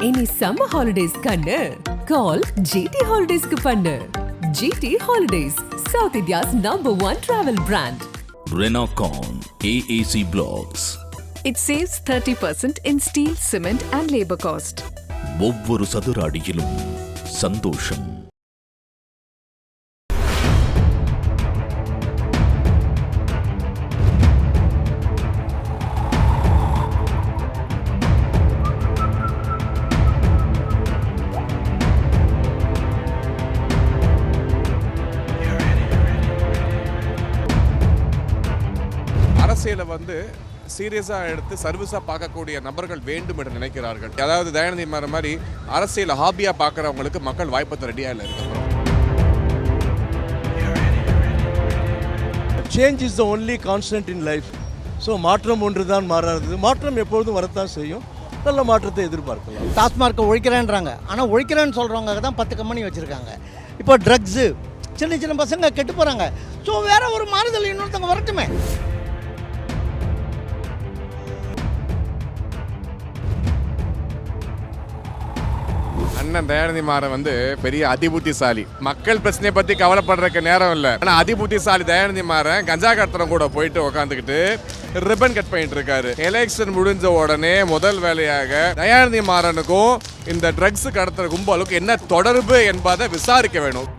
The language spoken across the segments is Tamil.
இனி summer holidays கண்ணு call GT Holidays க்கு பண்ணு. GT Holidays, South India's #1 travel brand. Renocon AAC Blocks. It saves 30% in steel, cement and labor cost. ஒவ்வொரு சதுர அடியிலும் சந்தோஷம். அரசியலை சீரியஸாக எடுத்து சர்வீஸாக பார்க்கக்கூடிய நபர்கள் வேண்டும் என்று நினைக்கிறார்கள். அதாவது தயாநிதி மாறன் மாதிரி அரசியலை ஹாபியாக பார்க்குறவங்களுக்கு மக்கள் வாய்ப்பத்தை ரெடியாக இல்லை இருக்கு. Change is the only constant in life. So மாற்றம் ஒன்று தான் மாறாது. மாற்றம் எப்பொழுதும் வரத்தான் செய்யும். நல்ல மாற்றத்தை எதிர்பார்க்கலாம். டாஸ்மார்க்கை ஒழிக்கிறேன்றாங்க, ஆனால் ஒழிக்கிறேன்னு சொல்கிறவங்க தான் 10 கம்பெனி வச்சுருக்காங்க. இப்போ ட்ரக்ஸு சின்ன சின்ன பசங்க கெட்டு போகிறாங்க. ஸோ வேற ஒரு மாறுதல் இன்னொருத்தவங்க வரட்டுமே. அண்ணன் தயாநிதி மாறன் பெரிய அதிபுத்திசாலி. மக்கள் பிரச்சனையை பற்றி கவலைப்படுறதுக்கு நேரம் இல்லை. ஆனால் அதிபுத்திசாலி தயாநிதி மாறன் கஞ்சா கடத்தனம் கூட போயிட்டு உட்காந்துக்கிட்டு ரிப்பன் கட் பண்ணிட்டு இருக்காரு. எலெக்ஷன் முடிஞ்ச உடனே முதல் வேலையாக தயாநிதி மாறனுக்கும் இந்த ட்ரக்ஸ் கடத்துற கும்பலுக்கும் என்ன தொடர்பு என்பதை விசாரிக்க வேணும்.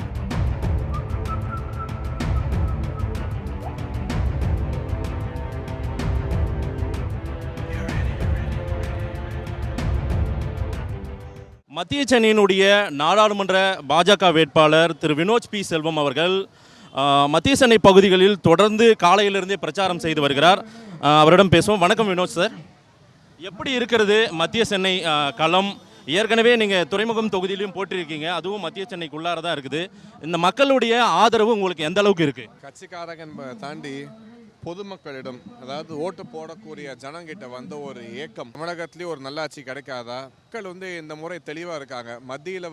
மத்திய சென்னையினுடைய நாடாளுமன்ற பாஜக வேட்பாளர் திரு வினோத் பி செல்வம் அவர்கள் மத்திய சென்னை பகுதிகளில் தொடர்ந்து காலையிலிருந்தே பிரச்சாரம் செய்து வருகிறார். அவரிடம் பேசுவோம். வணக்கம் வினோத் சார், எப்படி இருக்கிறது மத்திய சென்னை களம்? ஏற்கனவே நீங்கள் துறைமுகம் தொகுதியிலையும் போட்டிருக்கீங்க, அதுவும் மத்திய சென்னைக்குள்ளார தான் இருக்குது. இந்த மக்களுடைய ஆதரவு உங்களுக்கு எந்த அளவுக்கு இருக்குது? கட்சிக்காரங்க தாண்டி பொதுமக்களிடம், அதாவது ஓட்டு போடக்கூடிய ஜனங்கிட்ட ஒரு ஏக்கம், தமிழகத்திலேயே ஒரு நல்லாட்சி கிடைக்காதா? மக்கள் இந்த முறை தெளிவாக இருக்காங்க. மத்தியில்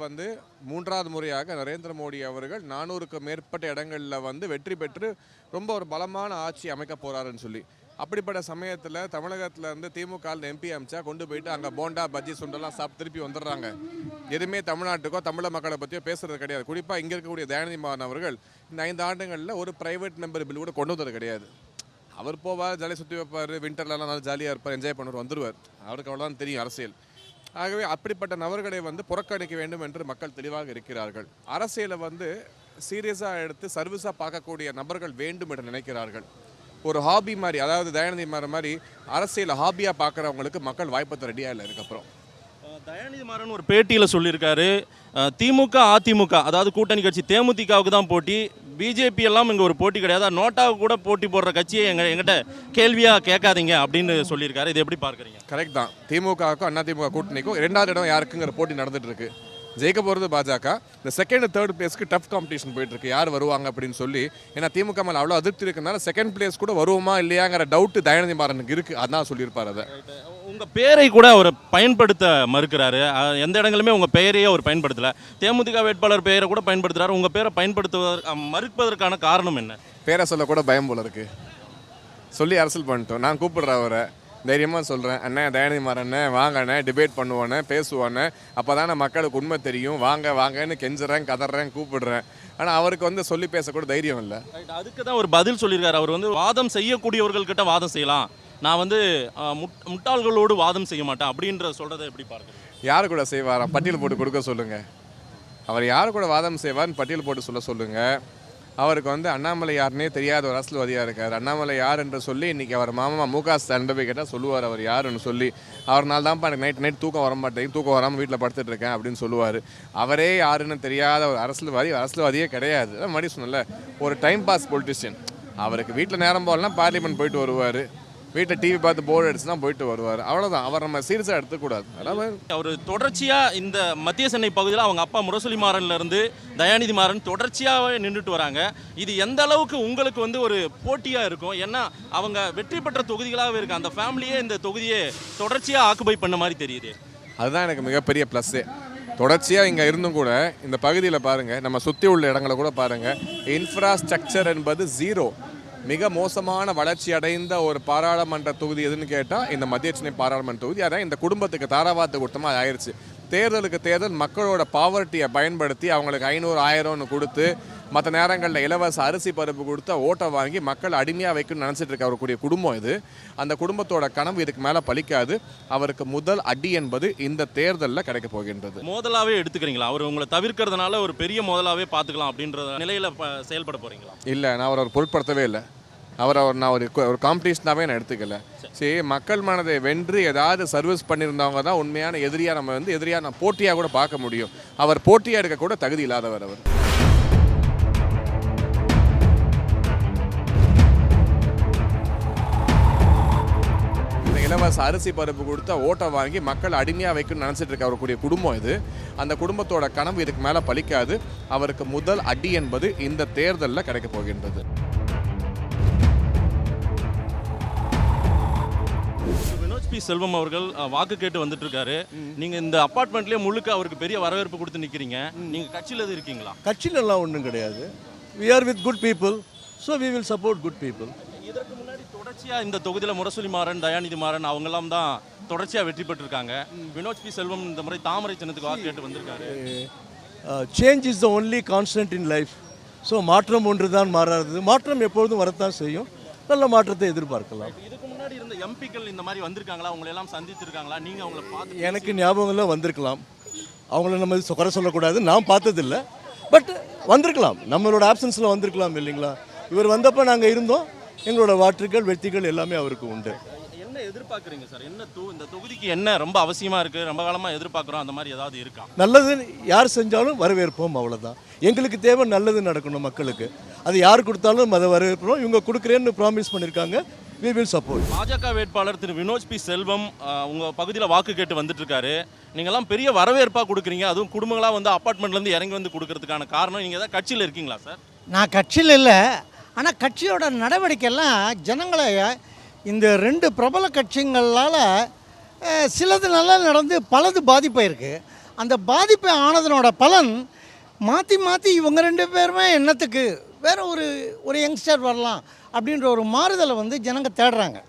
3வது முறையாக நரேந்திர மோடி அவர்கள் 400க்கும் மேற்பட்ட இடங்களில் வெற்றி பெற்று ரொம்ப ஒரு பலமான ஆட்சி அமைக்க போகிறாருன்னு சொல்லி, அப்படிப்பட்ட சமயத்தில் தமிழகத்தில் திமுக எம்பி அமைச்சா கொண்டு போயிட்டு அங்கே போண்டா பஜ்ஜி சுண்டெல்லாம் சாப்பிட்டு திருப்பி வந்துடுறாங்க. எதுவுமே தமிழ்நாட்டுக்கோ தமிழக மக்களை பற்றியோ பேசுறது கிடையாது. குறிப்பாக இங்கே இருக்கக்கூடிய தயாநிதி மாறன் அவர்கள் இந்த 5 ஆண்டுகளில் ஒரு பிரைவேட் மெம்பர் பில் கூட கொண்டு வந்தது கிடையாது. அவர் போவார், ஜாலியாக சுற்றி வைப்பார், விண்டர்லலாம் நல்லா ஜாலியாக இருப்பார், என்ஜாய் பண்ணுவார், வந்துடுவார். அவருக்கு அவ்வளோதான் தெரியும் அரசியல். ஆகவே அப்படிப்பட்ட நபர்களை புறக்கணிக்க வேண்டும் என்று மக்கள் தெளிவாக இருக்கிறார்கள். அரசியலை சீரியஸாக எடுத்து சர்வீஸாக பார்க்கக்கூடிய நபர்கள் வேண்டும் என்று நினைக்கிறார்கள். ஒரு ஹாபி மாதிரி, அதாவது தயாநிதி மாறன் மாதிரி அரசியலை ஹாபியாக பார்க்குறவங்களுக்கு மக்கள் வாய்ப்பத்தை ரெடியாக இல்லை. இதுக்கப்புறம் தயாநிதி மாறன் ஒரு பேட்டியில் சொல்லியிருக்காரு, திமுக அதிமுக அதாவது கூட்டணி கட்சி தேமுதிகவுக்கு தான் போட்டி, பிஜேபி எல்லாம் இங்கே ஒரு போட்டி கிடையாது, நோட்டாவுக்கு கூட போட்டி போடுற கட்சியை எங்கிட்ட கேள்வியாக கேட்காதீங்க அப்படின்னு சொல்லியிருக்காரு. இது எப்படி பார்க்குறீங்க? கரெக்ட் தான். திமுகவுக்கும் அதிமுக கூட்டணிக்கும் 2வது இடம் யாருக்குங்கிற போட்டி நடந்துட்டு இருக்கு. ஜெயிக்க போகிறது பாஜக. இந்த 2nd 3rd பிளேஸ்க்கு டஃப் காம்படிஷன் போயிட்டு இருக்கு, யார் வருவாங்க அப்படின்னு சொல்லி. ஏன்னா திமுக மேலே அவ்வளோ அதிருப்தி இருக்கிறதுனால 2nd பிளேஸ் கூட வருவோமா இல்லையாங்கிற டவுட்டு தயாநிதி மாறனுக்கு இருக்குது. அதான் சொல்லியிருப்பார். அதை உங்கள் பேரை கூட அவர் பயன்படுத்த மறுக்கிறாரு. எந்த இடங்களுமே உங்கள் பெயரையே அவர் பயன்படுத்தலை. தேமுதிக வேட்பாளர் பெயரை கூட பயன்படுத்துகிறார். உங்கள் பேரை மறுப்பதற்கான காரணம் என்ன? பேரை சொல்ல கூட பயம் போல இருக்குது. சொல்லி அரசியல் பண்ணிட்டோம். நான் கூப்பிடுறேன் அவரை, தைரியமாக சொல்கிறேன், அண்ணே தயாநிதி மாறண்ணே வாங்கண்ணே, டிபேட் பண்ணுவானே, பேசுவானே, அப்போ தானே மக்களுக்கு உண்மை தெரியும், வாங்க வாங்கன்னு கெஞ்சுறேன், கதறேன், கூப்பிடுறேன். ஆனால் அவருக்கு சொல்லி பேசக்கூட தைரியம் இல்லை. அதுக்கு தான் ஒரு பதில் சொல்லியிருக்காரு. அவர் வாதம் செய்யக்கூடியவர்கள்கிட்ட வாதம் செய்யலாம், நான் முட்டாள்களோடு வாதம் செய்ய மாட்டேன் அப்படின்ற சொல்கிறத எப்படி பார்க்குறேன்? யார் கூட செய்வாராம்? பட்டியல் போட்டு கொடுக்க சொல்லுங்கள். அவர் யார் கூட வாதம் செய்வார்னு பட்டியல் போட்டு சொல்லுங்கள். அவருக்கு அண்ணாமலை யாருன்னே தெரியாத ஒரு அரசியல்வாதியாக இருக்கார். அண்ணாமலை யார் என்று சொல்லி இன்றைக்கி அவர் மாமா முக ஸ்டாலின் போய் கேட்டால் சொல்லுவார் அவர் யாருன்னு சொல்லி. அவர்னால தான்ப்பா எனக்கு நைட் தூக்கம் வர மாட்டேங்குது, தூக்கம் வராமல் வீட்டில் படுத்துட்டு இருக்கேன் அப்படின்னு சொல்லுவார். அவரே யாருன்னு தெரியாத ஒரு அரசியல்வாதியே கிடையாது. மறுபடியும் சொன்னல, ஒரு டைம் பாஸ் பொலிட்டிஷியன். அவருக்கு வீட்டில் நேரம் போகலாம், பார்லிமெண்ட் போயிட்டு வருவார், வீட்டில் டிவி பார்த்து போர்டு அடிச்சுனா போயிட்டு வருவார், அவ்வளோதான். அவர் நம்ம சீரியஸாக எடுத்துக்கூடாது. அதாவது அவர் தொடர்ச்சியாக இந்த மத்திய சென்னை பகுதியில் அவங்க அப்பா முரசொலி மாறன்லேருந்து தயாநிதி மாறன் தொடர்ச்சியாகவே நின்றுட்டு வராங்க. இது எந்த அளவுக்கு உங்களுக்கு ஒரு போட்டியாக இருக்கும்? ஏன்னா அவங்க வெற்றி பெற்ற தொகுதிகளாகவே இருக்குது. அந்த ஃபேமிலியே இந்த தொகுதியை தொடர்ச்சியாக ஆக்குபை பண்ண மாதிரி தெரியுது. அதுதான் எனக்கு மிகப்பெரிய ப்ளஸ்ஸு. தொடர்ச்சியாக இங்கே இருந்தும் கூட இந்த பகுதியில் பாருங்கள், நம்ம சுற்றி உள்ள இடங்களை கூட பாருங்கள், இன்ஃப்ராஸ்ட்ரக்சர் என்பது 0. மிக மோசமான வளர்ச்சி அடைந்த ஒரு பாராளுமன்ற தொகுதி எதுன்னு கேட்டால் இந்த மத்திய சென்னை பாராளுமன்ற தொகுதி. அதான் இந்த குடும்பத்துக்கு தாராவாத்து கொடுத்தமாக ஆயிடுச்சு. தேர்தலுக்கு தேர்தல் மக்களோட பாவர்ட்டியை பயன்படுத்தி அவங்களுக்கு 500 1000ன்னு கொடுத்து மற்ற நேரங்களில் இலவச அரிசி பருப்பு கொடுத்து ஓட்டை வாங்கி மக்கள் அடிமையாக வைக்கணும்னு நினச்சிட்டு இருக்க அவருடைய குடும்பம் இது. அந்த குடும்பத்தோட கனவு இதுக்கு மேலே பலிக்காது. அவருக்கு முதல் அடி என்பது இந்த தேர்தலில் கிடைக்க போகின்றது. மோதலாவே எடுத்துக்கிறீங்களா? அவர் உங்களை தவிர்க்கிறதுனால ஒரு பெரிய மோதலாவே பார்த்துக்கலாம் அப்படின்ற நிலையில் செயல்பட போகிறீங்களா? இல்லை, நான் அவர் பொருட்படுத்தவே இல்லை. நான் ஒரு காம்படிஷனாகவே நான் எடுத்துக்கல. சரி, மக்கள் மனதை வென்று ஏதாவது சர்வீஸ் பண்ணியிருந்தவங்க தான் உண்மையான எதிரியாக நம்ம எதிரியாக நான் போட்டியாக கூட பார்க்க முடியும். அவர் போட்டியாக எடுக்க கூட தகுதி இல்லாதவர் அவர். இலவச அரிசி பருப்பு கொடுத்து ஓட்டை வாங்கி மக்கள் அடிமையாக வைக்கணும்னு நினச்சிட்டு இருக்க அவருடைய குடும்பம் இது. அந்த குடும்பத்தோட கனவு இதுக்கு மேலே பலிக்காது. அவருக்கு முதல் அடி என்பது இந்த தேர்தலில் கிடைக்க போகின்றது. வினோத் பி செல்வம் அவர்கள் வாக்கு கேட்டு வந்துட்டு இருக்காரு. நீங்க இந்த அபார்ட்மெண்ட்லயே முழுக்க அவருக்கு பெரிய வரவேற்பு கொடுத்து நிக்கிறீங்க. நீங்க கட்சியில எது இருக்கீங்களா? கட்சியில எல்லாம் ஒன்றும் கிடையாது. we are with good people, so we will support good people. இதற்கு முன்னாடி தொடர்ச்சியா இந்த தொகுதியில் முரசொலி மாறன், தயாநிதி மாறன் அவங்கெல்லாம் தான் தொடர்ச்சியா வெற்றி பெற்றிருக்காங்க. வினோத் பி செல்வம் இந்த முறை தாமரை சின்னத்துக்கு வாக்கு கேட்டு வந்திருக்காரு. Change is the only constant in life. So மாற்றம் ஒன்று தான் மாறாதது. மாற்றம் எப்பொழுதும் வரத்தான் செய்யும். நல்ல மாற்றத்தை எதிர்பார்க்கலாம். இதுக்கு முன்னாடி இருந்த எம்பிக்கள் இந்த மாதிரி வந்திருக்காங்களா? அவங்களை எல்லாம் சந்தித்திருக்காங்களா? நீங்க அவங்களை பார்த்து? எனக்கு ஞாபகம்லாம் வந்திருக்கலாம். அவங்கள நம்ம குறை சொல்லக்கூடாது, நான் பார்த்ததில்லை. பட் வந்திருக்கலாம், நம்மளோட ஆப்சன்ஸில் வந்திருக்கலாம் இல்லைங்களா? இவர் வந்தப்போ நாங்கள் இருந்தோம். எங்களோட வாற்றுகள் வெற்றிகள் எல்லாமே அவருக்கு உண்டு. என்ன எதிர்பார்க்குறீங்க சார்? என்ன இந்த தொகுதிக்கு என்ன ரொம்ப அவசியமாக இருக்குது, ரொம்ப காலமாக எதிர்பார்க்குறோம், அந்த மாதிரி ஏதாவது இருக்கா? நல்லது யார் செஞ்சாலும் வரவேற்போம், அவ்வளோதான். எங்களுக்கு தேவை நல்லது நடக்கணும் மக்களுக்கு. அது யார் கொடுத்தாலும் அதை வரவேற்போம். இவங்க கொடுக்குறேன்னு ப்ராமிஸ் பண்ணியிருக்காங்க. we will support. பாஜக வேட்பாளர் திரு வினோத் பி செல்வம் உங்கள் பகுதியில் வாக்கு கேட்டு வந்துட்டு இருக்காரு. நீங்கள்லாம் பெரிய வரவேற்பாக கொடுக்குறீங்க. அதுவும் குடும்பங்களாக வந்து அப்பார்ட்மெண்ட்லேருந்து இறங்கி வந்து கொடுக்கறதுக்கான காரணம் நீங்கள் ஏதாவது கட்சியில் இருக்கீங்களா சார்? நான் கட்சியில் இல்லை, ஆனால் கட்சியோட நடவடிக்கையெல்லாம் ஜனங்களை இந்த 2 பிரபல கட்சிகளால் சிலது நல்லா நடந்து பலது பாதிப்பாயிருக்கு. அந்த பாதிப்பு ஆனதனோட பலன் மாற்றி மாற்றி இவங்க 2 பேருமே என்னத்துக்கு வேறு ஒரு யங்ஸ்டர் வரலாம் அப்படின்ற ஒரு மாறுதலை வந்து ஜனங்க தேடுறாங்க.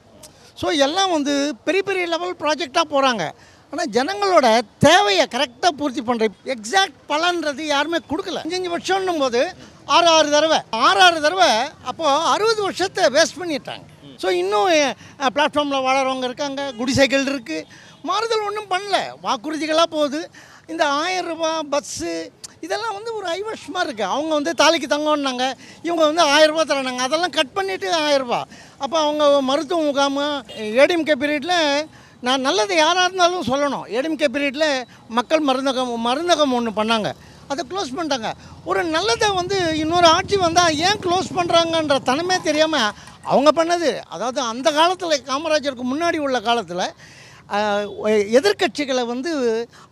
ஸோ எல்லாம் வந்து பெரிய பெரிய லெவல் ப்ராஜெக்டாக போகிறாங்க. ஆனால் ஜனங்களோட தேவையை கரெக்டாக பூர்த்தி பண்ணுற எக்ஸாக்ட் பலன்றது யாருமே கொடுக்கல. 5 வருஷம்னும் போது 6 தடவை அப்போது 60 வருஷத்தை வேஸ்ட் பண்ணிட்டாங்க. ஸோ இன்னும் பிளாட்ஃபார்மில் வாழறவங்க இருக்காங்க, குடிசைகள் இருக்குது, மாறுதல் ஒன்றும் பண்ணல, வாக்குறுதிகளாக போகுது. இந்த 1000 ரூபா பஸ்ஸு இதெல்லாம் வந்து ஒரு ஐவர்ஷமாக இருக்குது. அவங்க வந்து தாலிக்கு தங்கன்னாங்க, இவங்க வந்து 1000 ரூபா தரானாங்க, அதெல்லாம் கட் பண்ணிவிட்டு 1000 ரூபா. அப்போ அவங்க மருத்துவ முகாம் ஏடிஎம்கே பீரியடில் நான் நல்லது யாராக இருந்தாலும் சொல்லணும். ஏடிஎம்கே பீரியடில் மக்கள் மருந்தகம் ஒன்று பண்ணாங்க, அதை க்ளோஸ் பண்ணிட்டாங்க. ஒரு நல்லதை வந்து இன்னொரு ஆட்சி வந்தால் ஏன் க்ளோஸ் பண்ணுறாங்கன்ற தனமே தெரியாமல் அவங்க பண்ணது. அதாவது அந்த காலத்தில் காமராஜருக்கு முன்னாடி உள்ள காலத்தில் எதிர்க்கட்சிகளை வந்து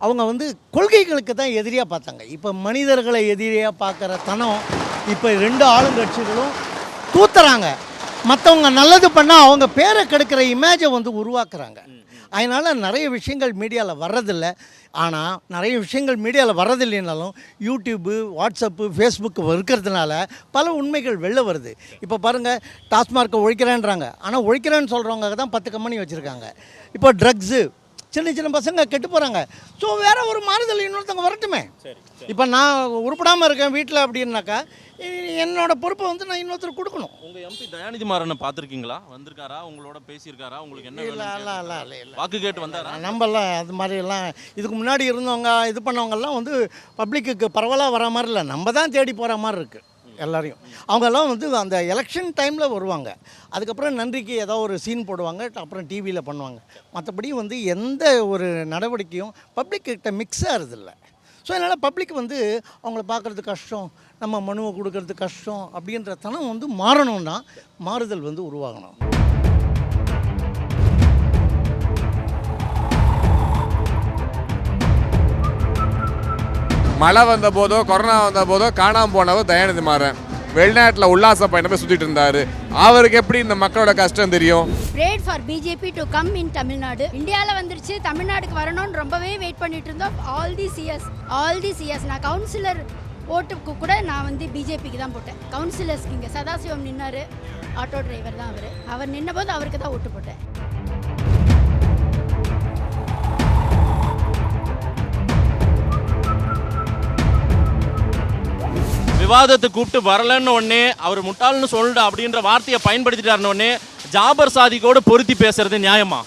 அவங்க வந்து கொள்கைகளுக்கு தான் எதிரியாக பார்த்தாங்க. இப்போ மனிதர்களை எதிரியாக பார்க்குற தனம் இப்போ 2 ஆளுங்கட்சிகளும் தூத்துறாங்க. மற்றவங்க நல்லது பண்ணால் அவங்க பேரை கெடுக்கிற இமேஜை வந்து உருவாக்குறாங்க. அதனால் நிறைய விஷயங்கள் மீடியாவில் வர்றதில்லை. ஆனால் நிறைய விஷயங்கள் மீடியாவில் வர்றதில்லைனாலும் யூடியூப்பு, வாட்ஸ்அப்பு, ஃபேஸ்புக்கு இருக்கிறதுனால பல உண்மைகள் வெளில வருது. இப்போ பாருங்கள், டாஸ்மார்க்கை ஒழிக்கிறேன்றாங்க, ஆனால் ஒழிக்கிறேன்னு சொல்கிறவங்க தான் 10 கம்பெனி வச்சுருக்காங்க. இப்போ ட்ரக்ஸு, சின்ன பசங்க கெட்டு போகிறாங்க. ஸோ வேறு ஒரு மாறுதல் இன்னொருத்தவங்க வரட்டுமே. இப்போ நான் உருப்படாமல் இருக்கேன் வீட்டில் அப்படின்னாக்கா என்னோட பொறுப்பை வந்து நான் இன்னொருத்தர் கொடுக்கணும். உங்கள் எம்பி தயாநிதி மாறனை பார்த்துருக்கீங்களா? வந்திருக்காரா? உங்களோட பேசியிருக்காரா? உங்களுக்கு என்ன இல்லை வாக்கு கேட்டு வந்தாரா? நம்மளாம் அது மாதிரிலாம் இதுக்கு முன்னாடி இருந்தவங்க இது பண்ணவங்கெல்லாம் வந்து பப்ளிக்கு பரவலாக வர மாதிரி இல்லை, நம்ம தான் தேடி போகிற மாதிரி இருக்குது எல்லாரையும். அவங்கெல்லாம் வந்து அந்த எலெக்ஷன் டைமில் வருவாங்க, அதுக்கப்புறம் நன்றிக்கு ஏதோ ஒரு சீன் போடுவாங்க, அப்புறம் டிவியில் பண்ணுவாங்க. மற்றபடி வந்து எந்த ஒரு நடவடிக்கையும் பப்ளிக்கிட்ட மிக்ஸ் ஆகிறதில்ல. ஸோ அதனால் பப்ளிக் வந்து அவங்கள பார்க்குறது கஷ்டம், நம்ம மனுவை கொடுக்கறது கஷ்டம் அப்படின்ற தனம் வந்து மாறணும்னா மாறுதல் வந்து உருவாகணும். மழை வந்த போதோ கொரோனா வந்த போதோ காணாமல் போனவர் தயாநிதி மாறன் வெளிநாட்டில் உல்லாச பயணமே சுற்றிட்டு இருந்தார். அவருக்கு எப்படி இந்த மக்களோட கஷ்டம் தெரியும்? Prayed for BJP to come in Tamil Nadu. இந்தியாவில் வந்துருச்சு, தமிழ்நாடுக்கு வரணும்னு ரொம்பவே வெயிட் பண்ணிட்டு இருந்தோம். ஆல் தி சிஎஸ் நான் கவுன்சிலர் ஓட்டுக்கு கூட நான் வந்து பிஜேபிக்கு தான் போட்டேன். கவுன்சிலர்ஸ்க்கு இங்கே சதாசிவம் நின்னார், ஆட்டோ டிரைவர் தான் அவர் நின்ன போது அவருக்கு தான் ஓட்டு போட்டேன். விவாதத்தை கூப்பிட்டு வரலன்னு உடனே அவர் முட்டாள்னு சொல்லிட்டு அப்படின்ற வார்த்தையை பயன்படுத்திட்டாருன்னு உடனே ஜாபர் சாதிக்கோடு பொருத்தி பேசுறது நியாயமா?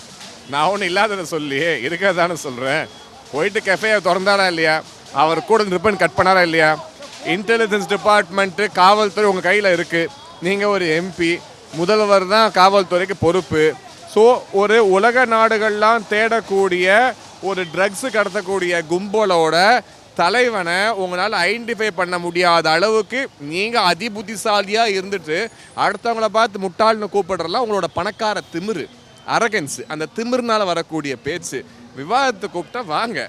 நான் ஒன்றும் இல்லாததை சொல்லி இருக்கிறதானு சொல்கிறேன். போயிட்டு கெஃபேயை திறந்தாரா இல்லையா, அவர் கூட ரிப்பன் கட் பண்ணாரா இல்லையா, இன்டெலிஜென்ஸ் டிபார்ட்மெண்ட்டு காவல்துறை உங்கள் கையில் இருக்குது. நீங்கள் ஒரு எம்பி, முதல்வர் தான் காவல்துறைக்கு பொறுப்பு. ஸோ ஒரு உலக நாடுகள்லாம் தேடக்கூடிய ஒரு ட்ரக்ஸு கடத்தக்கூடிய கும்பலோட தலைவனை உங்களால் ஐடென்டிஃபை பண்ண முடியாத அளவுக்கு நீங்கள் அதிபுத்திசாலியாக இருந்துட்டு அடுத்தவங்கள பார்த்து முட்டாள்னு கூப்பிடுறலாம் உங்களோட பணக்கார திமிரு, அரகன்ஸு. அந்த திமிர்னால வரக்கூடிய பேச்சு. விவாதத்தை கூப்பிட்டா வாங்க,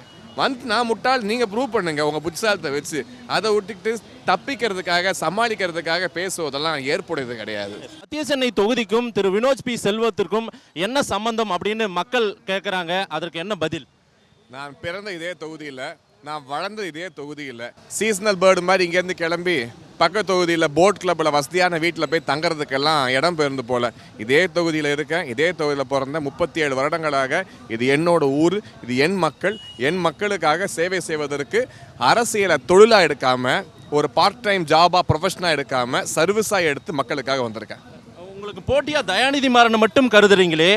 வந்து நான் முட்டாள் நீங்கள் ப்ரூவ் பண்ணுங்க உங்கள் புத்திசாலத்தை வச்சு. அதை விட்டுக்கிட்டு தப்பிக்கிறதுக்காக சமாளிக்கிறதுக்காக பேசுவதெல்லாம் ஏற்புடையது கிடையாது. மத்திய சென்னை தொகுதிக்கும் திரு வினோத் பி செல்வத்திற்கும் என்ன சம்பந்தம் அப்படின்னு மக்கள் கேட்குறாங்க. அதற்கு என்ன பதில்? நான் பிறந்த இதே தொகுதியில், நான் வளர்ந்த இதே தொகுதியில், சீசனல் பேர்டு மாதிரி இங்கேருந்து கிளம்பி பக்கத்து தொகுதியில் போட் கிளப்பில் வசதியான வீட்டில் போய் தங்குறதுக்கெல்லாம் இடம் பெயர்ந்து போல இதே தொகுதியில் இருக்கேன். இதே தொகுதியில் பிறந்த 37 வருடங்களாக இது என்னோட ஊர், இது என் மக்கள். என் மக்களுக்காக சேவை செய்வதற்கு அரசியலை தொழிலாக எடுக்காமல், ஒரு பார்ட் டைம் ஜாபாக ப்ரொஃபஷனாக எடுக்காமல் சர்வீஸாக எடுத்து மக்களுக்காக வந்திருக்கேன். உங்களுக்கு போட்டியாக தயாநிதி மாறனை மட்டும் கருதுறீங்களே,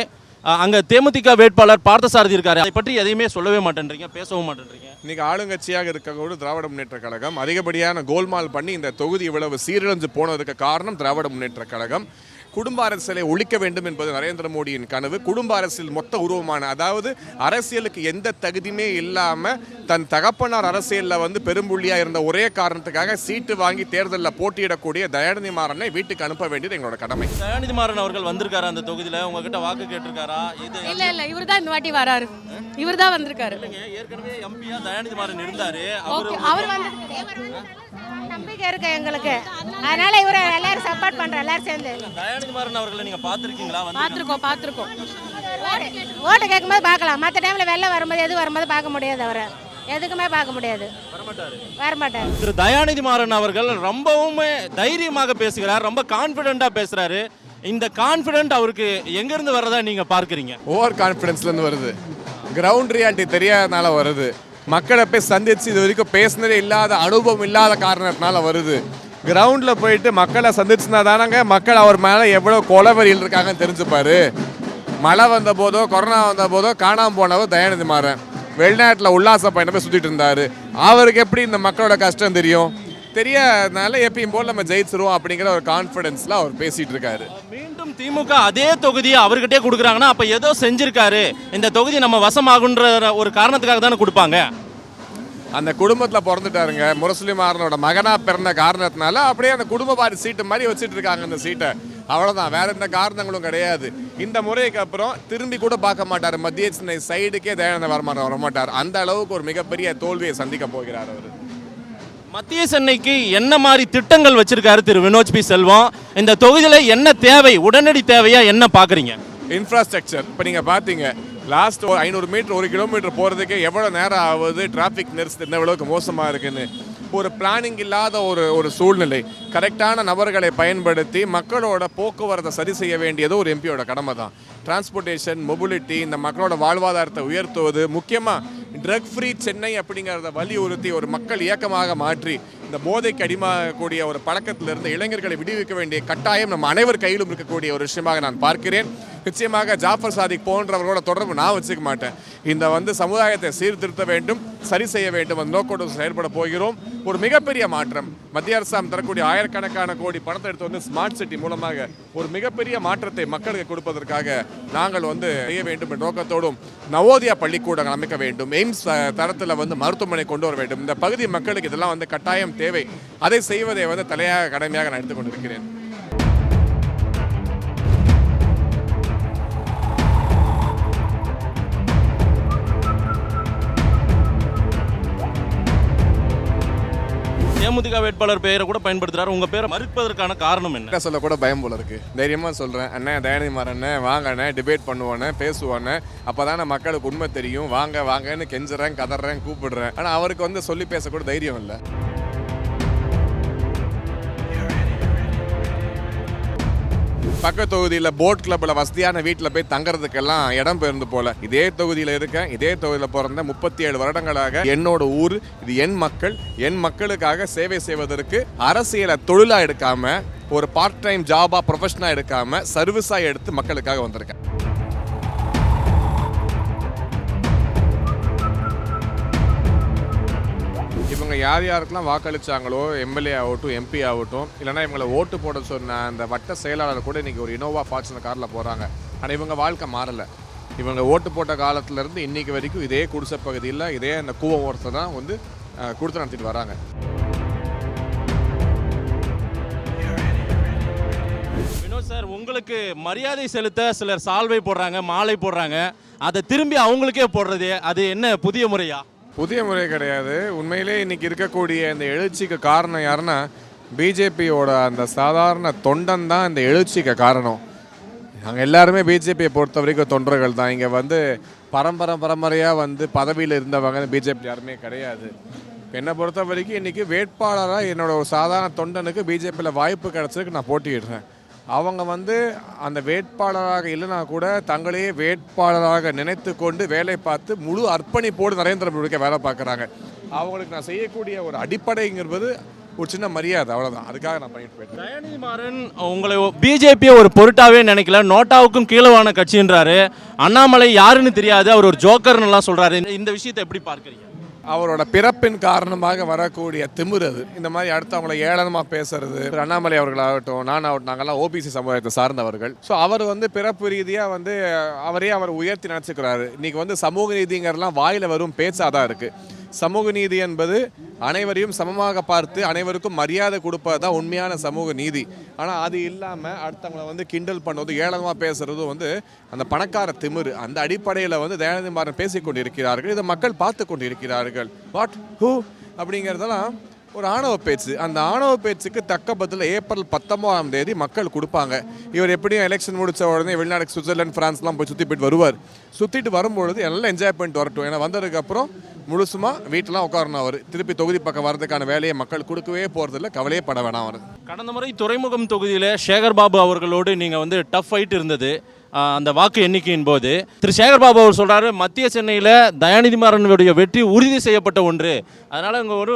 அங்கே தேமுதிக வேட்பாளர் பார்த்தசாரதி இருக்காரு, அதை பற்றி எதையுமே சொல்லவே மாட்டேன்றீங்க, பேசவும் மாட்டேன்றீங்க. இன்றைக்கி ஆளுங்கட்சியாக இருக்கக்கூட திராவிட முன்னேற்ற கழகம் அதிகப்படியான கோல்மால் பண்ணி இந்த தொகுதி இவ்வளவு சீரழிஞ்சு போனதுக்கு காரணம் திராவிட முன்னேற்ற கழகம். குடும்ப அரசியலை ஒழிக்க வேண்டும் என்பது நரேந்திர மோடியின் கனவு. குடும்ப அரசியல் மொத்த உருவமான, அதாவது அரசியலுக்கு எந்த தகுதியுமே இல்லாமல் தன் தகப்பனார் அரசியலில் பெரும்புள்ளியாக இருந்த ஒரே காரணத்துக்காக சீட்டு வாங்கி தேர்தலில் போட்டியிடக்கூடிய தயாநிதி மாறனை வீட்டுக்கு அனுப்ப வேண்டியது எங்களோட கடமை. தயாநிதி மாறன் அவர்கள் வந்திருக்காரு அந்த தொகுதியில், உங்ககிட்ட வாக்கு கேட்டிருக்காரா? இது இல்ல இவர் தான் இந்த வாட்டி வராரு, இவர் தான் வந்திருக்காரு. ஏற்கனவே எம்பியா தயாநிதி மாறன் இருந்தாரு, அவர் வந்து நம்பிக்கை இருக்கு எங்களுக்கு, அதனால இவரை எல்லாரும் சப்போர்ட் பண்றோம், எல்லாரும் சேர்ந்து. தயாநிதி மாறன் அவர்களை நீங்க பாத்திருக்கீங்களா? பாத்திருக்கோம். ஓட்டு கேட்கும்போது பார்க்கலாம், மற்ற டைம்ல வெள்ளம் வரும்போது எது வரும்போது பார்க்க முடியாது, அவரை எதுக்குமே பார்க்க முடியாது, வரமாட்டார். திரு தயாநிதி மாறன் அவர்கள் ரொம்பவும் தைரியமாக பேசுகிறார், ரொம்ப கான்பிடென்ட்டா பேசுறாரு. இந்த கான்பிடென்ட் அவருக்கு எங்க இருந்து வர்றதா நீங்க பார்க்கறீங்க? ஓவர் கான்ஃபிடன்ஸ்ல இருந்து வருது, கிரவுண்ட் ரியாலிட்டி தெரியாதனால வருது, மக்களை போய் சந்திச்சு இது வரைக்கும் பேசினதே இல்லாத அனுபவம் இல்லாத காரணத்தினால வருது. கிரவுண்டில் போயிட்டு மக்களை சந்திச்சுனா தானங்க மக்கள் அவர் மேலே எவ்வளோ கொலவரியில் இருக்காங்கன்னு தெரிஞ்சுப்பாரு. மழை வந்த போதோ கொரோனா வந்த போதோ காணாமல் போனவர் தயாநிதி மாறன் வெளிநாட்டில் உல்லாச பயணம் போய் சுற்றிட்டு இருந்தார். அவருக்கு எப்படி இந்த மக்களோட கஷ்டம் தெரியும்? தெரியாதனால எப்பயும் போல் நம்ம ஜெயிச்சிருவோம் அப்படிங்கிற ஒரு கான்ஃபிடென்ஸில் அவர் பேசிகிட்டு இருக்காரு. மீண்டும் திமுக அதே தொகுதியை அவர்கிட்டே கொடுக்குறாங்கன்னா அப்போ ஏதோ செஞ்சிருக்காரு, இந்த தொகுதி நம்ம வசமாகுன்ற ஒரு காரணத்துக்காக தானே கொடுப்பாங்க. அந்த குடும்பத்தில் பிறந்துட்டாருங்க, முரசொலி மாறனோட மகனாக பிறந்த காரணத்தினால அப்படியே அந்த குடும்ப பாரி சீட்டு மாதிரி வச்சுட்டு இருக்காங்க அந்த சீட்டை. அவ்வளோதான், வேற எந்த காரணங்களும் கிடையாது. இந்த முறைக்கு அப்புறம் திரும்பி கூட பார்க்க மாட்டார், மத்திய சென்னை சைடுக்கே தயாநிதி வரமாட்டார். அந்த அளவுக்கு ஒரு மிகப்பெரிய தோல்வியை சந்திக்க போகிறார் அவர். மத்திய சென்னைக்கு என்ன மாதிரி திட்டங்கள் வச்சிருக்காரு திரு வினோத் பி செல்வம்? இந்த தொகுதியில் என்ன தேவை, உடனடி தேவையா என்ன பார்க்குறீங்க? இன்ஃப்ராஸ்ட்ரக்சர். இப்போ நீங்கள் பார்த்தீங்க, லாஸ்ட் 500 மீட்டர் 1 கிலோமீட்டர் போகிறதுக்கே எவ்வளோ நேரம் ஆகுது, டிராஃபிக் நெரிசல் இந்த அளவுக்கு மோசமாக இருக்குன்னு. ஒரு பிளானிங் இல்லாத ஒரு சூழ்நிலை. கரெக்டான நபர்களை பயன்படுத்தி மக்களோட போக்குவரத்தை சரி செய்ய வேண்டியது ஒரு எம்பியோட கடமை தான். டிரான்ஸ்போர்ட்டேஷன், மொபிலிட்டி, இந்த மக்களோட வாழ்வாதாரத்தை உயர்த்துவது, முக்கியமாக ட்ரக் ஃப்ரீ சென்னை அப்படிங்கிறத வலியுறுத்தி ஒரு மக்கள் இயக்கமாக மாற்றி இந்த போதைக்கு அடிமாகக்கூடிய ஒரு பழக்கத்திலிருந்து இளைஞர்களை விடுவிக்க வேண்டிய கட்டாயம் நம்ம அனைவர் கையிலும் இருக்கக்கூடிய ஒரு விஷயமாக நான் பார்க்கிறேன். நிச்சயமாக ஜாஃபர் சாதிக் போன்றவர்களோட தொடர்பு நான் வச்சுக்க மாட்டேன். இந்த சமுதாயத்தை சீர்திருத்த வேண்டும், சரி செய்ய வேண்டும், அந்த நோக்கோடு செயல்பட போகிறோம். ஒரு மிகப்பெரிய மாற்றம். மத்திய அரசாங்கம் தரக்கூடிய ஆயிரக்கணக்கான கோடி பணத்தை எடுத்து ஸ்மார்ட் சிட்டி மூலமாக ஒரு மிகப்பெரிய மாற்றத்தை மக்களுக்கு கொடுப்பதற்காக நாங்கள் செய்ய வேண்டும் என்ற நோக்கத்தோடும் நவோதயா பள்ளிக்கூடங்கள் அமைக்க வேண்டும், எய்ம்ஸ் தரத்தில் மருத்துவமனை கொண்டு வர வேண்டும். இந்த பகுதி மக்களுக்கு இதெல்லாம் கட்டாயம் தேவை. அதை செய்வதை தலையாக கடமையாக நான் எடுத்துக்கொண்டிருக்கிறேன். தேமுதிக வேட்பாளர் பெயரை கூட பயன்படுத்துறாரு, உங்க பேரை மறுப்பதற்கான காரணம் என்ன? சொல்ல கூட பயம் போல இருக்கு. தைரியமா சொல்றேன், அண்ணன் தயாநிதி மாறன் வாங்க அண்ணன், டிபேட் பண்ணுவானே, பேசுவானே, அப்பதானே மக்களுக்கு உண்மை தெரியும், வாங்க வாங்கன்னு கெஞ்சுறேன், கதறேன், கூப்பிடுறேன். ஆனா அவருக்கு சொல்லி பேசக்கூட தைரியம் இல்லை. பக்கத்து தொகுதியில் போட் கிளப்பில் வசதியான வீட்டில் போய் தங்குறதுக்கெல்லாம் இடம் பெயர்ந்து போல இதே தொகுதியில் இருக்கேன். இதே தொகுதியில் பிறந்த 37 வருடங்களாக என்னோட ஊர், இது என் மக்கள், என் மக்களுக்காக சேவை செய்வதற்கு அரசியலை தொழிலாக எடுக்காம, ஒரு பார்ட் டைம் ஜாபாக ப்ரொஃபஷனாக எடுக்காம சர்வீஸாக எடுத்து மக்களுக்காக வந்திருக்கேன். இவங்க யார் யாருக்கெல்லாம் வாக்களிச்சாங்களோ, எம்எல்ஏ ஆகட்டும், எம்பி ஆகட்டும், இல்லைனா இவங்களை ஓட்டு போட சொன்ன அந்த வட்ட செயலாளர் கூட இன்றைக்கி ஒரு இனோவா ஃபார்ச்சுனர் காரில் போகிறாங்க. ஆனால் இவங்க வாழ்க்கை மாறலை. இவங்க ஓட்டு போட்ட காலத்துலேருந்து இன்றைக்கி வரைக்கும் இதே குடிசை பகுதியில், இதே அந்த கூவம் ஓரத்தை தான் வந்து கொடுத்து நடத்திட்டு வராங்க. வினோத் சார், உங்களுக்கு மரியாதை செலுத்த சிலர் சால்வை போடுறாங்க, மாலை போடுறாங்க, அதை திரும்பி அவங்களுக்கே போடுறது, அது என்ன புதிய முறையா? புதிய முறை கிடையாது. உண்மையிலே இன்றைக்கி இருக்கக்கூடிய இந்த எழுச்சிக்கு காரணம் யாருன்னா பிஜேபியோட அந்த சாதாரண தொண்டன் தான் இந்த எழுச்சிக்கு காரணம். நாங்கள் எல்லாருமே பிஜேபியை பொறுத்த வரைக்கும் தொண்டர்கள் தான். இங்கே வந்து பரம்பரையாக வந்து பதவியில் இருந்தவங்க பிஜேபி யாருமே கிடையாது. என்னை பொறுத்த வரைக்கும் இன்றைக்கி வேட்பாளராக என்னோட ஒரு சாதாரண தொண்டனுக்கு பிஜேபியில் வாய்ப்பு கிடச்சதுக்கு நான் போட்டியிடுறேன். அவங்க வந்து அந்த வேட்பாளராக இல்லைனா கூட தங்களையே வேட்பாளராக நினைத்து கொண்டு வேலை பார்த்து முழு அர்ப்பணிப்போடு நரேந்திர மோடிக்கு வேலை பார்க்குறாங்க. அவங்களுக்கு நான் செய்யக்கூடிய ஒரு அடிப்படைங்கிறது ஒரு சின்ன மரியாதை, அவ்வளோதான். அதுக்காக நான் பண்ணிட்டு போயிட்டேன். தயாநிதி மாறன் உங்களை பிஜேபியை ஒரு பொருட்டாவே நினைக்கல, நோட்டாவுக்கும் கீழவான கட்சின்றாரு. அண்ணாமலை யாருன்னு தெரியாது, அவர் ஒரு ஜோக்கர்னுலாம் சொல்கிறாரு. இந்த விஷயத்தை எப்படி பார்க்குறீங்க? அவரோட பிறப்பின் காரணமாக வரக்கூடிய திமிரு அது. இந்த மாதிரி அடுத்தவங்களை ஏளனமாக பேசுறது. அண்ணாமலை அவர்களாகட்டும், நானாகட்டும், நாங்கள்லாம் ஓபிசி சமுதாயத்தை சார்ந்தவர்கள். ஸோ அவர் வந்து பிறப்பு ரீதியாக வந்து அவர் உயர்த்தி நினச்சிக்கிறாரு. இன்றைக்கி வந்து சமூக நீதிங்கிறதுலாம் வாயில் வரும் பேச்சாக தான் இருக்குது. சமூக நீதி என்பது அனைவரையும் சமமாக பார்த்து அனைவருக்கும் மரியாதை கொடுப்பது தான் உண்மையான சமூக நீதி. ஆனால் அது இல்லாமல் அடுத்தவங்களை வந்து கிண்டல் பண்ணுவது, ஏளனமாக பேசுகிறதும் வந்து அந்த பணக்கார திமிரு. அந்த அடிப்படையில் வந்து தயாநிதி மாறன் பேசிக்கொண்டு இருக்கிறார்கள். இதை மக்கள் பார்த்து கொண்டு இருக்கிறார்கள். வாட் ஹூ அப்படிங்கிறதெல்லாம் ஒரு ஆணவ பேச்சு. அந்த ஆணவ பேச்சுக்கு தக்க பதில் ஏப்ரல் 19ஆம் தேதி மக்கள் கொடுப்பாங்க. இவர் எப்படியும் எலெக்ஷன் முடித்த உடனே வெளிநாடு சுவிட்சர்லாந்து, ஃப்ரான்ஸ்லாம் போய் சுற்றி போயிட்டு வருவார். சுற்றிட்டு வரும்பொழுது எல்லாம் என்ஜாய் பண்ணிட்டு வரட்டும். ஏன்னா வந்ததுக்கப்புறம் முழுசுமாக வீட்டிலாம் உட்காரணும். அவர் திருப்பி தொகுதி பக்கம் வரதுக்கான வேலையை மக்கள் கொடுக்கவே போகிறதில்ல, கவலையே பட வேணாம். அவர் கடந்த முறை துறைமுகம் தொகுதியில் சேகர்பாபு அவர்களோடு நீங்கள் வந்து டஃப் ஃபைட் இருந்தது அந்த வாக்கு எண்ணிக்கையின் போது. திரு சேகர்பாபு அவர் சொல்கிறாரு, மத்திய சென்னையில் தயாநிதி மாறனுடைய வெற்றி உறுதி செய்யப்பட்ட ஒன்று, அதனால் இங்கே ஒரு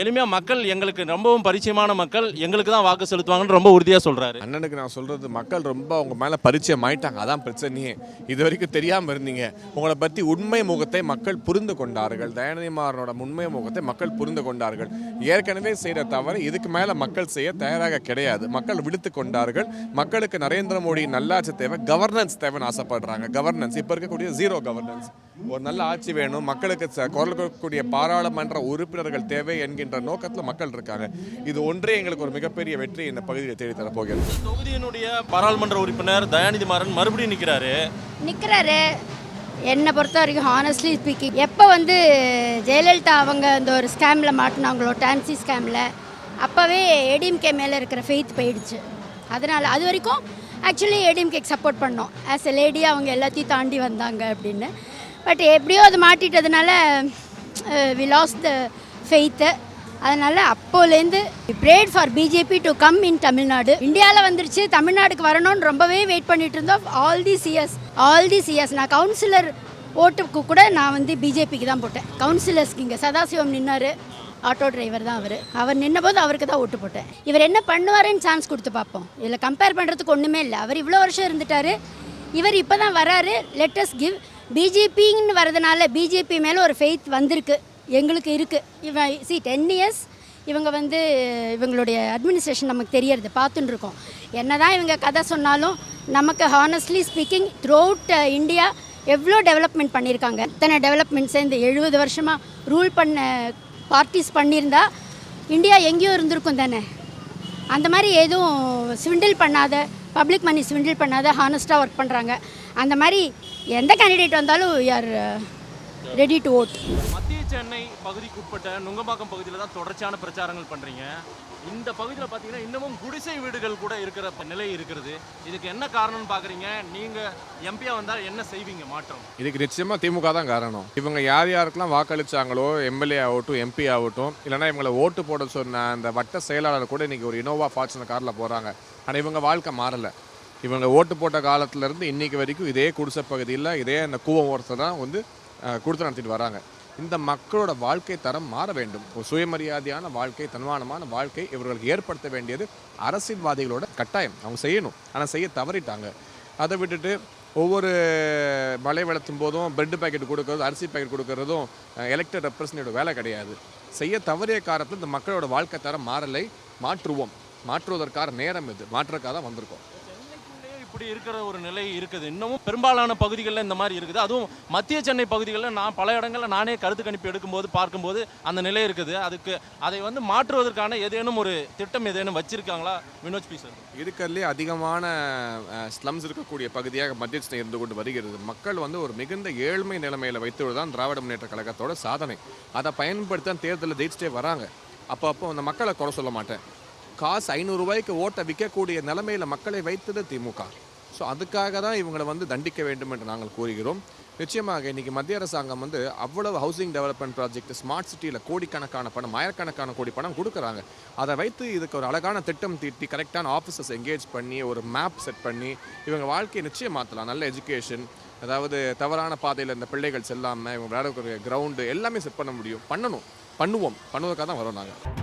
எளிமையாக மக்கள் எங்களுக்கு ரொம்பவும் பரிச்சயமான மக்கள், எங்களுக்கு தான் வாக்கு செலுத்துவாங்கன்னு ரொம்ப உறுதியாக சொல்கிறாரு. அண்ணனுக்கு நான் சொல்கிறது, மக்கள் ரொம்ப அவங்க மேலே பரிச்சயம் ஆயிட்டாங்க. அதான் பிரச்சனையே. இது வரைக்கும் தெரியாமல் இருந்தீங்க. உங்களை பற்றி உண்மை முகத்தை மக்கள் புரிந்து கொண்டார்கள். தயாநிதி மாறனோட உண்மை முகத்தை மக்கள் புரிந்து கொண்டார்கள். ஏற்கனவே செய்கிற தவிர இதுக்கு மேலே மக்கள் செய்ய தயாராக கிடையாது. மக்கள் விடுத்து கொண்டார்கள். மக்களுக்கு நரேந்திர மோடி நல்லாட்சி தேவை, கவர்னன்ஸ் தேவைன்னு ஆசைப்படுறாங்க. கவர்னன்ஸ் இப்போ இருக்கக்கூடிய ஜீரோ கவர்னன்ஸ். ஒரு நல்ல ஆட்சி வேணும், மக்களுக்கு குரல் கொடுக்கக்கூடிய பாராளுமன்ற உறுப்பினர்கள் தேவை என்கின்ற நோக்கத்தில் மக்கள் இருக்காங்க. இது ஒன்றே எங்களுக்கு ஒரு மிகப்பெரிய வெற்றி இந்த பகுதியை தேடி தரப்போகிறது. தொகுதியினுடைய பாராளுமன்ற உறுப்பினர் தயாநிதி மாறன் மறுபடியும் நிற்கிறாரு. என்னை பொறுத்த வரைக்கும் ஹானஸ்ட்லி ஸ்பீக்கிங், எப்போ வந்து ஜெயலலிதா அவங்க அந்த ஒரு ஸ்கேமில் மாட்டினாங்களோ, டான்சி ஸ்கேமில், அப்போவே ஏடிஎம்கே மேலே இருக்கிற ஃபெய்த் போயிடுச்சு. அதனால் அது வரைக்கும் ஆக்சுவலி ஏடிஎம்கேக்கு சப்போர்ட் பண்ணோம். ஆஸ் எ லேடி அவங்க எல்லாத்தையும் தாண்டி வந்தாங்க அப்படின்னு. பட் எப்படியோ அது மாட்டிட்டதுனால வி லாஸ் த ஃபெய்த்து. அதனால் அப்போலேருந்து prayed for BJP to come in Tamil Nadu. இந்தியாவில் வந்துருச்சு, தமிழ்நாடுக்கு வரணும்னு ரொம்பவே வெயிட் பண்ணிட்டு இருந்தோம். ஆல் தி சிஎஸ் நான் கவுன்சிலர் ஓட்டுக்கு கூட நான் வந்து பிஜேபிக்கு தான் போட்டேன். கவுன்சிலர்ஸ்க்கு இங்கே சதாசிவம் நின்னார், ஆட்டோ டிரைவர் தான் அவர் நின்னபோது அவருக்கு தான் ஓட்டு போட்டேன். இவர் என்ன பண்ணுவாருன்னு சான்ஸ் கொடுத்து பார்ப்போம். இதில் கம்பேர் பண்ணுறதுக்கு ஒன்றுமே இல்லை. அவர் இவ்வளோ வருஷம் இருந்துட்டார், இவர் இப்போ தான் வராரு. Lettuce give. பிஜேபின்னு வரதுனால பிஜேபி மேலே ஒரு ஃபெய்த் வந்திருக்கு, எங்களுக்கு இருக்குது. இவன் 10 இயர்ஸ் இவங்க வந்து இவங்களுடைய அட்மினிஸ்ட்ரேஷன் நமக்கு தெரியறது, பார்த்துன்னு இருக்கோம். என்ன தான் இவங்க கதை சொன்னாலும் நமக்கு honestly speaking through out India எவ்வளோ டெவலப்மெண்ட் பண்ணியிருக்காங்க. இத்தனை டெவலப்மெண்ட்ஸை இந்த 70 வருஷமாக ரூல் பண்ண பார்ட்டிஸ் பண்ணியிருந்தா இந்தியா எங்கேயோ இருந்திருக்கும் தானே. அந்த மாதிரி எதுவும் ஸ்விண்டில் பண்ணாத, பப்ளிக் மணி ஸ்விண்டில் பண்ணாத, ஹானஸ்ட்டாக ஒர்க் பண்ணுறாங்க. அந்த மாதிரி எந்த கேண்டிடேட் வந்தாலும் யார் ரெடி டு ஓட். மத்திய சென்னை பகுதிக்குட்பட்ட நுங்கம்பாக்கம் பகுதியில் தான் தொடர்ச்சியான பிரச்சாரங்கள் பண்ணுறீங்க. இந்த பகுதியில் பார்த்தீங்கன்னா இன்னமும் குடிசை வீடுகள் கூட இருக்கிற நிலை இருக்கிறது. இதுக்கு என்ன காரணம்னு பார்க்குறீங்க? நீங்கள் எம்பியாக வந்தால் என்ன செய்வீங்க மாற்றம்? இதுக்கு நிச்சயமாக திமுக தான் காரணம். இவங்க யார் யாருக்கெல்லாம் வாக்களிச்சாங்களோ, எம்எல்ஏ ஆகட்டும், எம்பி ஆகட்டும், இல்லைனா இவங்களை ஓட்டு போட சொன்ன அந்த வட்ட செயலாளர் கூட இன்றைக்கி ஒரு இனோவா ஃபார்ச்சுனர் காரில் போகிறாங்க. ஆனால் இவங்க வாழ்க்கை மாறலை. இவங்க ஓட்டு போட்ட காலத்துலேருந்து இன்றைக்கி வரைக்கும் இதே குடிசை பகுதியில் இதே அந்த கூவம் ஓரத்தை தான் வந்து கொடுத்து நடத்திட்டு வராங்க. இந்த மக்களோட வாழ்க்கை தரம் மாற வேண்டும். ஒரு சுயமரியாதையான வாழ்க்கை, தன்மானமான வாழ்க்கை இவர்களுக்கு ஏற்படுத்த வேண்டியது அரசியல்வாதிகளோட கட்டாயம். அவங்க செய்யணும், ஆனால் செய்ய தவறிட்டாங்க. அதை விட்டுட்டு ஒவ்வொரு மழை வெள்ளத்தும் போதும் பிரெட் பேக்கெட் கொடுக்கறதும் அரிசி பேக்கெட் கொடுக்கறதும் எலெக்டட் ரெப்ரசன்டேட்டிவ் வேலை கிடையாது. செய்ய தவறிய காரணத்தில் இந்த மக்களோட வாழ்க்கை தரம் மாறலை. மாற்றுவதற்கான நேரம் இது. மாற்றுறதுக்காக தான் வந்திருக்கோம். இப்படி இருக்கிற ஒரு நிலை இருக்குது. இன்னமும் பெரும்பாலான பகுதிகளில் இந்த மாதிரி இருக்குது. அதுவும் மத்திய சென்னை பகுதிகளில் நான் பல இடங்களில் நானே கருத்து கணிப்பு எடுக்கும்போது பார்க்கும்போது அந்த நிலை இருக்குது. அதை வந்து மாற்றுவதற்கான ஏதேனும் ஒரு திட்டம் ஏதேனும் வச்சிருக்காங்களா வினோஜ் பி சார்? இருக்கிறதுலே அதிகமான ஸ்லம்ஸ் இருக்கக்கூடிய பகுதியாக மத்திய சென்னை இருந்து கொண்டு வருகிறது. மக்கள் வந்து ஒரு மிகுந்த ஏழ்மை நிலைமையில் வைத்துவிட தான் திராவிட முன்னேற்ற கழகத்தோட சாதனை. அதை பயன்படுத்தி தான் தேர்தலில் ஜெயிச்சிட்டே வராங்க. அப்போ அந்த மக்களை குறை சொல்ல மாட்டேன். காசு 500 ரூபாய்க்கு ஓட்டை விற்கக்கூடிய நிலைமையில் மக்களை வைத்தது திமுக. ஸோ அதுக்காக தான் இவங்களை வந்து தண்டிக்க வேண்டும் என்று நாங்கள் கூறுகிறோம். நிச்சயமாக இன்றைக்கி மத்திய அரசாங்கம் வந்து அவ்வளவு ஹவுசிங் டெவலப்மெண்ட் ப்ராஜெக்ட், ஸ்மார்ட் சிட்டியில் கோடிக்கணக்கான பணம், ஆயிரக்கணக்கான கோடி பணம் கொடுக்குறாங்க. அதை வைத்து இதுக்கு ஒரு அழகான திட்டம் தீட்டி கரெக்டான ஆஃபீஸர்ஸ் என்கேஜ் பண்ணி ஒரு மேப் செட் பண்ணி இவங்க வாழ்க்கையை நிச்சயம் மாற்றலாம். நல்ல எஜுகேஷன், அதாவது தவறான பாதையில் இந்த பிள்ளைகள் செல்லாமல் இவங்க விளையாடக்கூடிய கிரவுண்டு எல்லாமே செட் பண்ண முடியும். பண்ணுவோம், பண்ணுவதற்காக தான் வரோம் நாங்கள்.